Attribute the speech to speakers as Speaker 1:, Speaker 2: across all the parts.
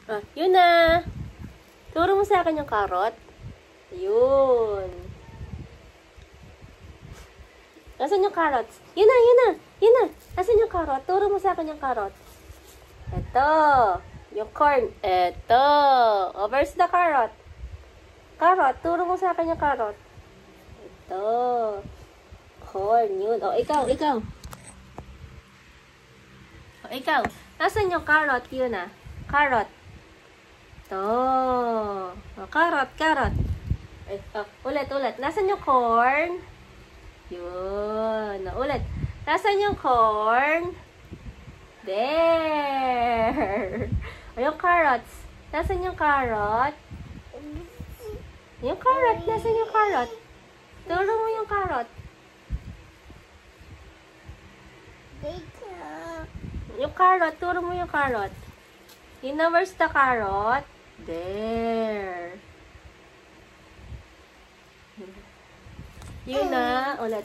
Speaker 1: Ah, yun na. Turo mo sa akin yung carrot. Yun. Nasaan yung carrots? Yun na, yun na. Yun na. Nasaan yung carrot? Turo mo sa akin yung carrot. Ito. Yung corn. Ito. Oh, where's the carrot? Carrot. Turo mo sa akin yung carrot. Ito. Corn. Yun. Oh, ikaw. Oh, ikaw. Nasaan yung carrot? Yun na. Carrot. Ito. Oh, carrot. Eh, oh, ulit. Nasaan yung corn? Yun. Oh, ulit. Nasaan yung corn? There. O, yung carrots. Nasaan yung carrot? Yung carrot. Nasaan yung carrot? Turo mo yung carrot. Yung carrot. Turo mo yung carrot. You know where's the carrot? There. Yun na. Ulit.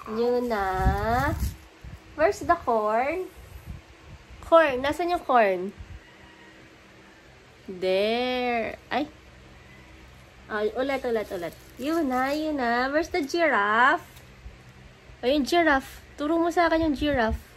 Speaker 1: Yun na. Where's the corn? Corn. Nasaan yung corn? There. Ay. Ay, ulit. Yun na. Where's the giraffe? Ay, yung giraffe. Turo mo sa akin yung giraffe.